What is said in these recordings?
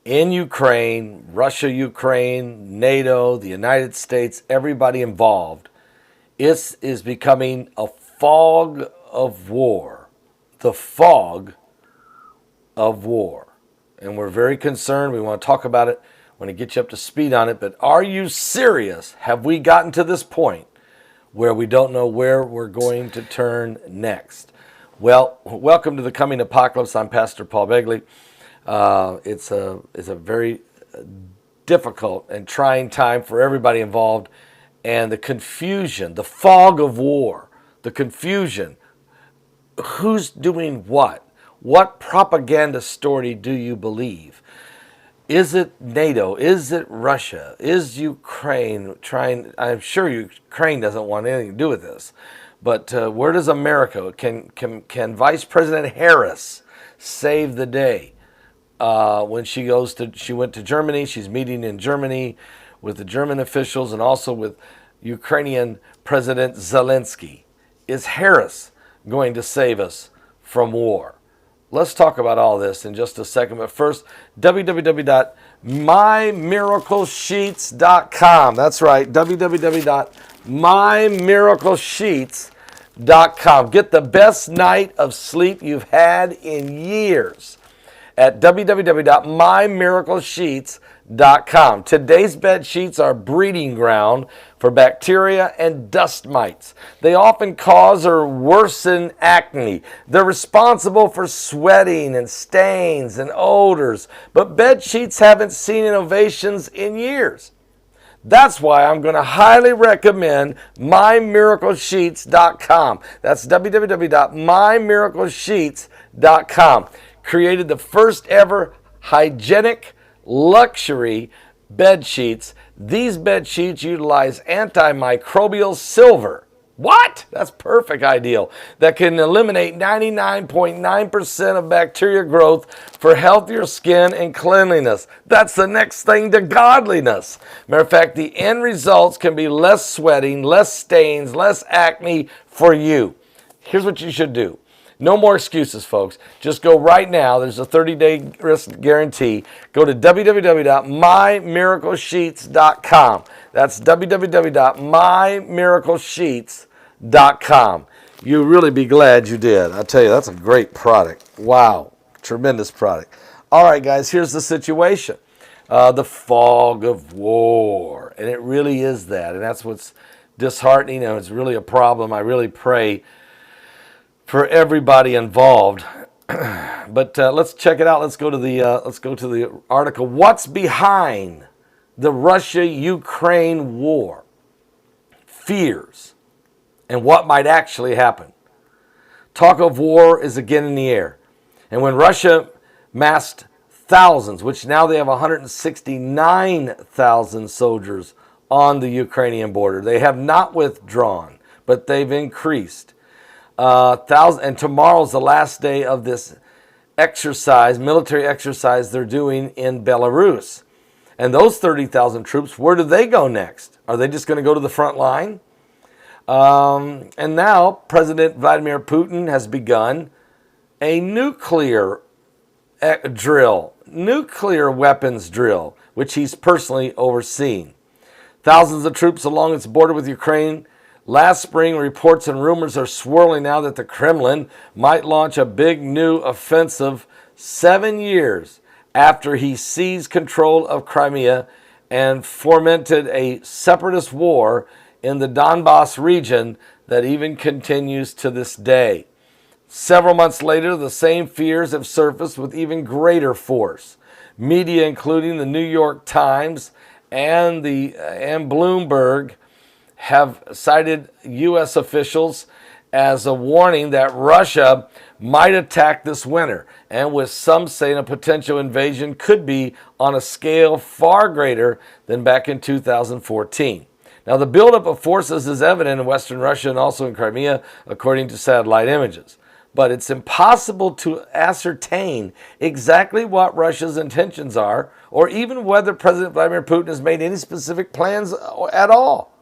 in Ukraine, Russia, Ukraine, NATO, the United States, everybody involved. It is becoming a fog of war. The fog of war. And we're very concerned. We want to talk about it. I want to get you up to speed on it. But are you serious? Have we gotten to this point where we don't know where we're going to turn next? Well, welcome to the Coming Apocalypse. I'm Pastor Paul Begley. It's a very difficult and trying time for everybody involved. And the confusion, the fog of war, the confusion. Who's doing what? What propaganda story do you believe? Is it NATO? Is it Russia? Is Ukraine trying? I'm sure Ukraine doesn't want anything to do with this. But where does America? Can Vice President Harris save the day? When she went to Germany. She's meeting in Germany with the German officials and also with Ukrainian President Zelensky. Is Harris going to save us from war? Let's talk about all this in just a second. But first, www.mymiraclesheets.com. That's right, www.mymiraclesheets.com. Get the best night of sleep you've had in years at www.mymiraclesheets.com. Today's bed sheets are breeding ground for bacteria and dust mites. They often cause or worsen acne. They're responsible for sweating and stains and odors, but bed sheets haven't seen innovations in years. That's why I'm going to highly recommend mymiraclesheets.com. That's www.mymiraclesheets.com. Created the first ever hygienic luxury bed sheets. These bed sheets utilize antimicrobial silver. What? That's perfect ideal. That can eliminate 99.9% of bacteria growth for healthier skin and cleanliness. That's the next thing to godliness. Matter of fact, the end results can be less sweating, less stains, less acne for you. Here's what you should do. No more excuses, folks. Just go right now. There's a 30-day risk guarantee. Go to www.mymiraclesheets.com. That's www.mymiraclesheets.com. You'll really be glad you did. I'll tell you, that's a great product. Wow. Tremendous product. All right, guys, here's the situation. The fog of war. And it really is that. And that's what's disheartening, and it's really a problem. I really pray for everybody involved. But let's check it out. Let's go to the article. What's behind the Russia-Ukraine war? Fears and what might actually happen. Talk of war is again in the air. And when Russia massed thousands, which now they have 169,000 soldiers on the Ukrainian border, they have not withdrawn, but they've increased. And tomorrow's the last day of this exercise, military exercise they're doing in Belarus. And those 30,000 troops, where do they go next? Are they just going to go to the front line? And now President Vladimir Putin has begun a nuclear weapons drill, which he's personally overseeing. Thousands of troops along its border with Ukraine. Last spring, reports and rumors are swirling now that the Kremlin might launch a big new offensive 7 years after he seized control of Crimea and fomented a separatist war in the Donbass region that even continues to this day. Several months later, the same fears have surfaced with even greater force. Media, including the New York Times and Bloomberg, have cited U.S. officials as a warning that Russia might attack this winter, and with some saying a potential invasion could be on a scale far greater than back in 2014. Now, the buildup of forces is evident in Western Russia and also in Crimea, according to satellite images. But it's impossible to ascertain exactly what Russia's intentions are, or even whether President Vladimir Putin has made any specific plans at all.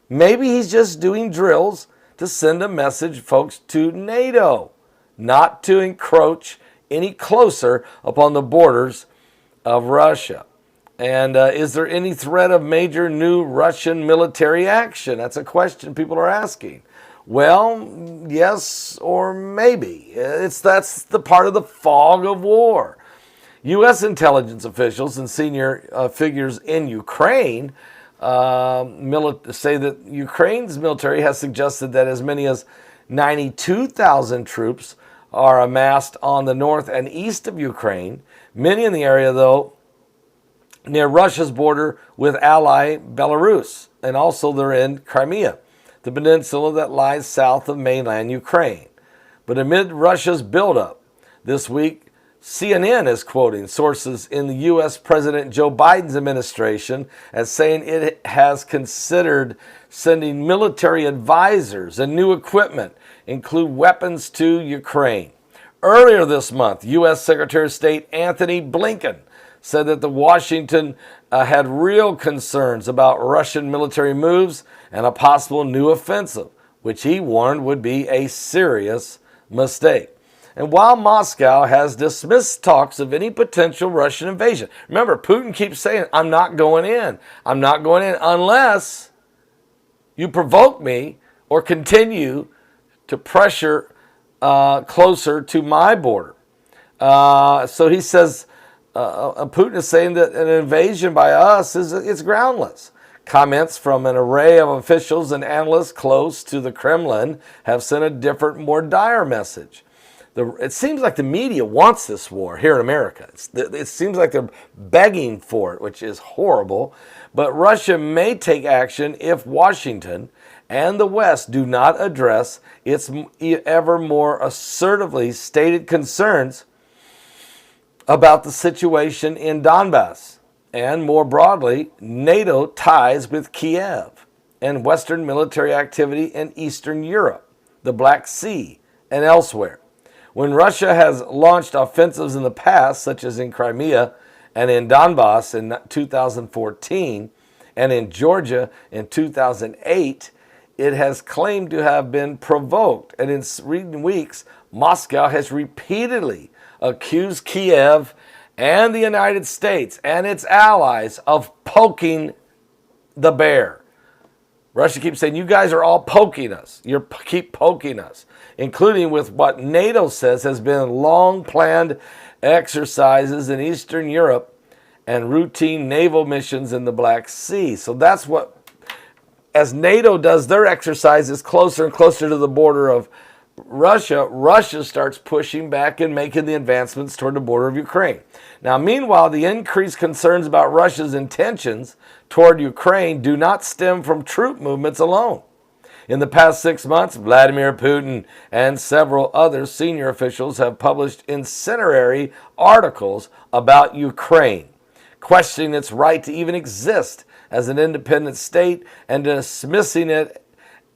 Maybe he's just doing drills to send a message, folks, to NATO, not to encroach any closer upon the borders of Russia. And is there any threat of major new Russian military action? That's a question people are asking. Well, yes or maybe. That's the part of the fog of war. U.S. intelligence officials and senior figures in Ukraine say that Ukraine's military has suggested that as many as 92,000 troops are amassed on the north and east of Ukraine. Many in the area, though, near Russia's border with ally Belarus, and also they're in Crimea, the peninsula that lies south of mainland Ukraine. But amid Russia's buildup this week, CNN is quoting sources in the U.S. President Joe Biden's administration as saying it has considered sending military advisors and new equipment, include weapons, to Ukraine. Earlier this month, U.S. Secretary of State Anthony Blinken said that Washington had real concerns about Russian military moves and a possible new offensive, which he warned would be a serious mistake. And while Moscow has dismissed talks of any potential Russian invasion, remember, Putin keeps saying, I'm not going in. I'm not going in unless you provoke me or continue to pressure closer to my border. So he says, Putin is saying that an invasion by us is groundless. Comments from an array of officials and analysts close to the Kremlin have sent a different, more dire message. It seems like the media wants this war here in America. It seems like they're begging for it, which is horrible. But Russia may take action if Washington and the West do not address its ever more assertively stated concerns about the situation in Donbass and, more broadly, NATO ties with Kiev and Western military activity in Eastern Europe, the Black Sea, and elsewhere. When Russia has launched offensives in the past, such as in Crimea and in Donbass in 2014 and in Georgia in 2008, it has claimed to have been provoked. And in recent weeks, Moscow has repeatedly accused Kiev and the United States and its allies of poking the bear. Russia keeps saying, you guys are all poking us. You keep poking us, including with what NATO says has been long-planned exercises in Eastern Europe and routine naval missions in the Black Sea. So that's what, as NATO does their exercises closer and closer to the border of Russia, Russia starts pushing back and making the advancements toward the border of Ukraine. Now, meanwhile, the increased concerns about Russia's intentions toward Ukraine do not stem from troop movements alone. In the past 6 months, Vladimir Putin and several other senior officials have published incendiary articles about Ukraine, questioning its right to even exist as an independent state and dismissing it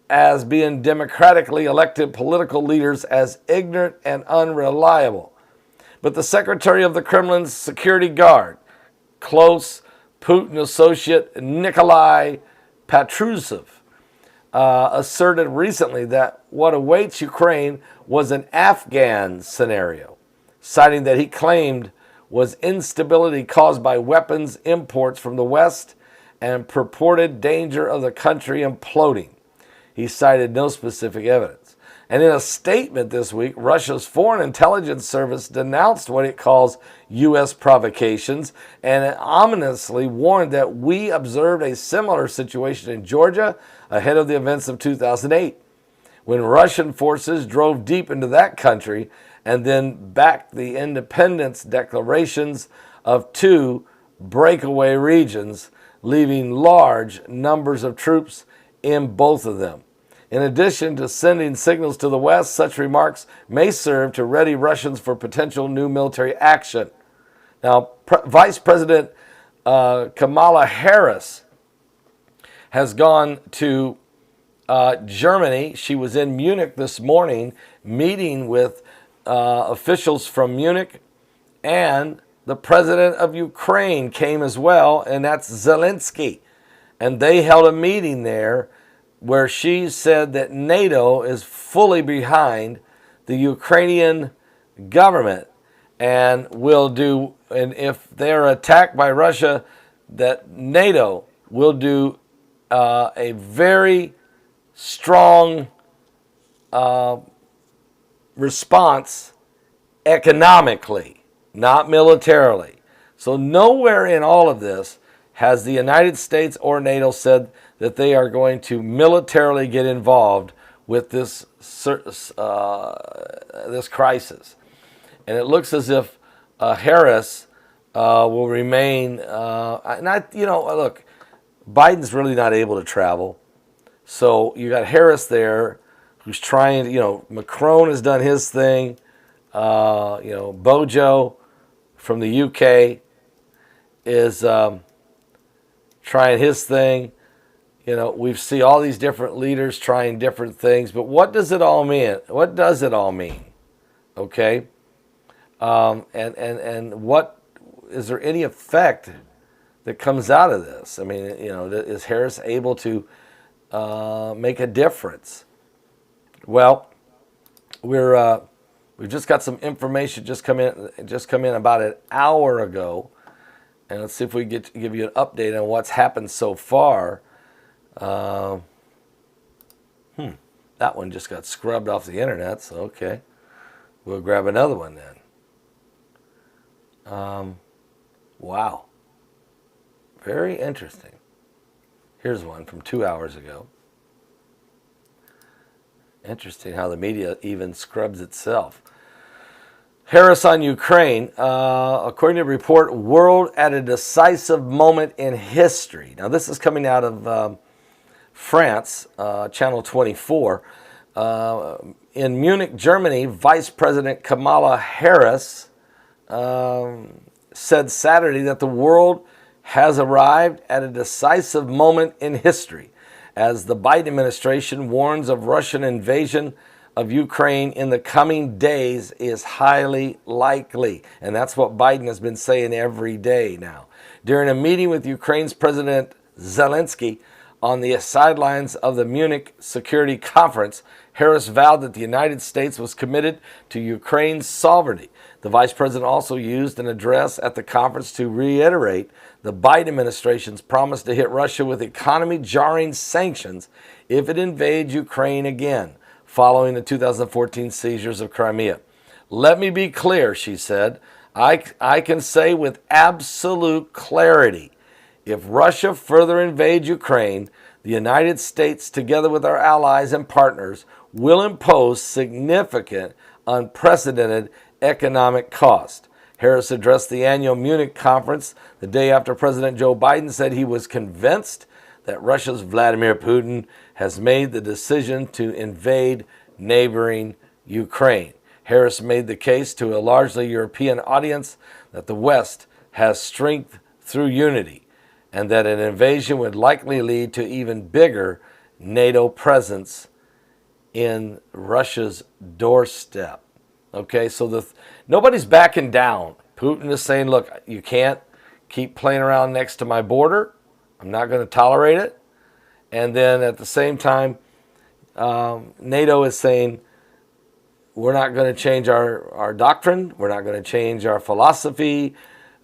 as being democratically elected political leaders as ignorant and unreliable. But the secretary of the Kremlin's security guard, close Putin associate Nikolai Patrushev, asserted recently that what awaits Ukraine was an Afghan scenario, citing that he claimed was instability caused by weapons imports from the West and purported danger of the country imploding. He cited no specific evidence. And in a statement this week, Russia's Foreign Intelligence Service denounced what it calls U.S. provocations and ominously warned that we observed a similar situation in Georgia ahead of the events of 2008, when Russian forces drove deep into that country and then backed the independence declarations of two breakaway regions, leaving large numbers of troops in both of them. In addition to sending signals to the West, such remarks may serve to ready Russians for potential new military action. Now, Vice President Kamala Harris has gone to Germany. She was in Munich this morning meeting with officials from Munich, and the president of Ukraine came as well, and that's Zelensky. And they held a meeting there where she said that NATO is fully behind the Ukrainian government and will do, and if they're attacked by Russia, that NATO will do a very strong response economically, not militarily. So nowhere in all of this has the United States or NATO said that they are going to militarily get involved with this crisis. And it looks as if Harris will remain. Look, Biden's really not able to travel, so you got Harris there, who's trying. Macron has done his thing. Bojo from the UK is trying his thing. We see all these different leaders trying different things, but what does it all mean? What does it all mean? Okay, and what is there any effect that comes out of this? I mean, is Harris able to make a difference? Well, we've just got some information just come in about an hour ago, and let's see if we get to give you an update on what's happened so far. That one just got scrubbed off the internet, so okay. We'll grab another one then. Wow. Very interesting. Here's one from 2 hours ago. Interesting how the media even scrubs itself. Harris on Ukraine. According to the report, world at a decisive moment in history. Now, this is coming out of France, Channel 24. In Munich, Germany, Vice President Kamala Harris said Saturday that the world has arrived at a decisive moment in history as the Biden administration warns of Russian invasion of Ukraine in the coming days is highly likely. And that's what Biden has been saying every day now. During a meeting with Ukraine's President Zelensky on the sidelines of the Munich Security Conference, Harris vowed that the United States was committed to Ukraine's sovereignty. The vice president also used an address at the conference to reiterate the Biden administration's promise to hit Russia with economy-jarring sanctions if it invades Ukraine again, following the 2014 seizures of Crimea. Let me be clear, she said. I can say with absolute clarity, if Russia further invades Ukraine, the United States, together with our allies and partners, will impose significant, unprecedented economic cost. Harris addressed the annual Munich conference the day after President Joe Biden said he was convinced that Russia's Vladimir Putin has made the decision to invade neighboring Ukraine. Harris made the case to a largely European audience that the West has strength through unity, and that an invasion would likely lead to even bigger NATO presence in Russia's doorstep. Okay, so nobody's backing down. Putin is saying, look, you can't keep playing around next to my border. I'm not going to tolerate it. And then at the same time, NATO is saying, we're not going to change our doctrine. We're not going to change our philosophy.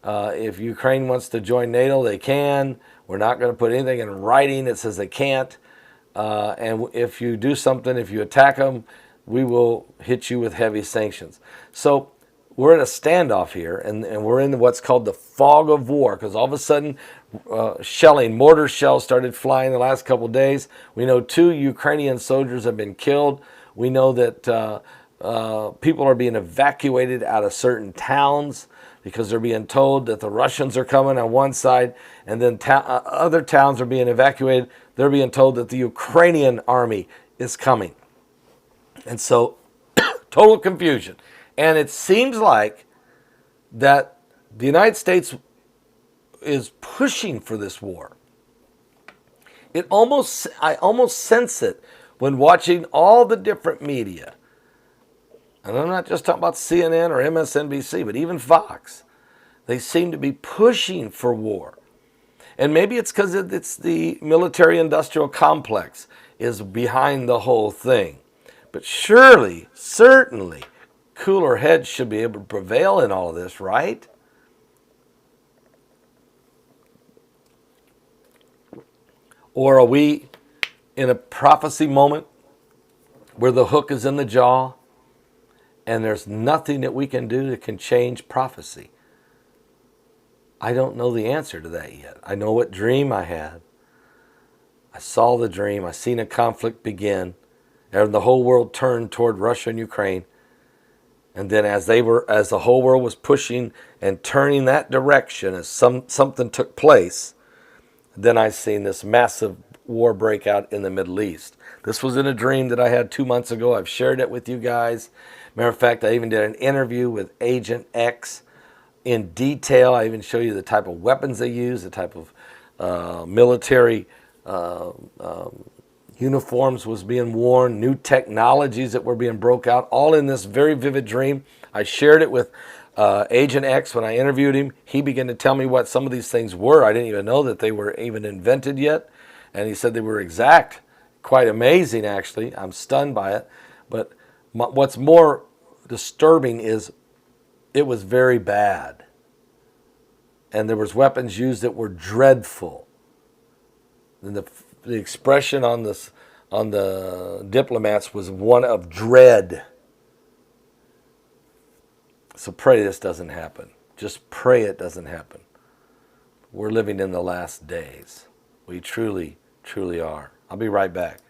If Ukraine wants to join NATO, they can. We're not going to put anything in writing that says they can't. And if you do something, if you attack them, we will hit you with heavy sanctions. So we're in a standoff here, and we're in what's called the fog of war, because all of a sudden mortar shells started flying the last couple of days. We know 2 Ukrainian soldiers have been killed. We know that people are being evacuated out of certain towns because they're being told that the Russians are coming on one side, and then other towns are being evacuated. They're being told that the Ukrainian army is coming. And so, total confusion. And it seems like that the United States is pushing for this war. I almost sense it when watching all the different media. And I'm not just talking about CNN or MSNBC, but even Fox. They seem to be pushing for war. And maybe it's because it's the military-industrial complex is behind the whole thing. But surely, certainly, cooler heads should be able to prevail in all of this, right? Or are we in a prophecy moment where the hook is in the jaw and there's nothing that we can do that can change prophecy? I don't know the answer to that yet. I know what dream I had. I saw the dream. I seen a conflict begin, and the whole world turned toward Russia and Ukraine. And then as the whole world was pushing and turning that direction, as something took place, then I seen this massive war break out in the Middle East. This was in a dream that I had 2 months ago. I've shared it with you guys. Matter of fact, I even did an interview with Agent X in detail. I even show you the type of weapons they use, the type of military uniforms was being worn, new technologies that were being broke out, all in this very vivid dream. I shared it with Agent X when I interviewed him. He began to tell me what some of these things were. I didn't even know that they were even invented yet. And he said they were exact. Quite amazing, actually. I'm stunned by it. But what's more disturbing is it was very bad. And there was weapons used that were dreadful. And the expression on the diplomats was one of dread. So pray this doesn't happen. Just pray it doesn't happen. We're living in the last days. We truly, truly are. I'll be right back.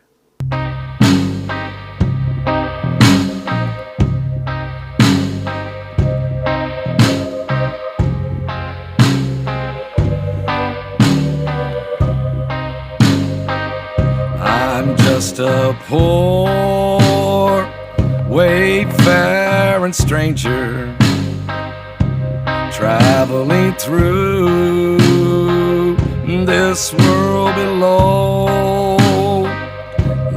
I'm just a poor wayfaring stranger traveling through this world below.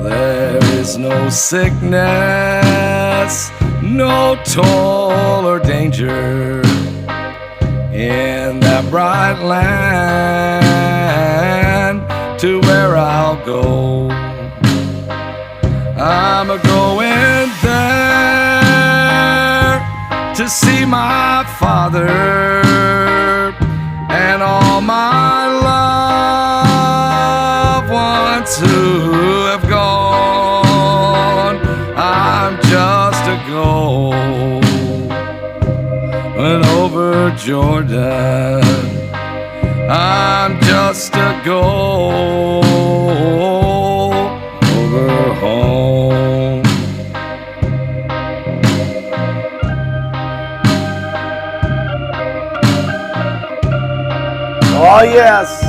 There is no sickness, no toil or danger in that bright land to where I'll go. I'm a-going there to see my Father and all my loved ones who have gone. I'm just a-going over Jordan. I'm just a-going over home. Oh, yes.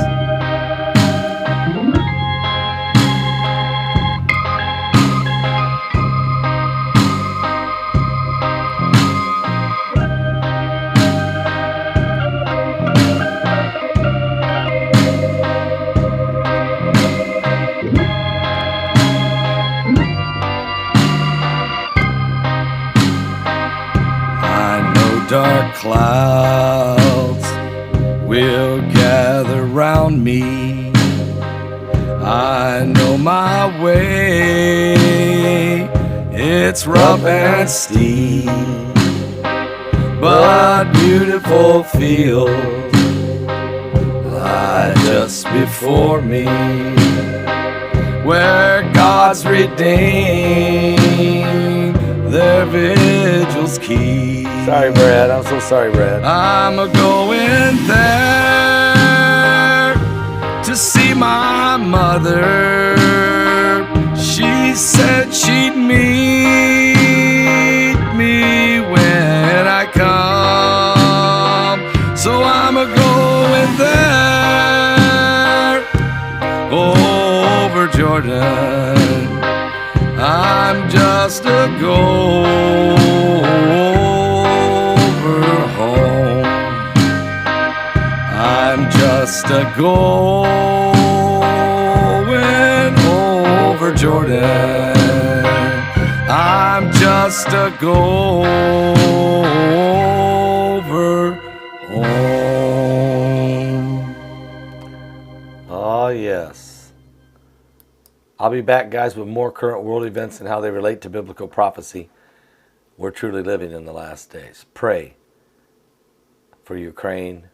Dark clouds will gather round me. I know my way, it's rough and steep, but beautiful fields lie just before me, where God's redeemed their vigils keep. Sorry, Brad. I'm so sorry, Brad. I'm a-going there to see my mother. She said she'd meet me when I come. So I'm a-going there over Jordan. I'm just a-going over home. I'm just a-going over Jordan. I'm just a-going over home. Oh, yes. I'll be back, guys, with more current world events and how they relate to biblical prophecy. We're truly living in the last days. Pray for Ukraine.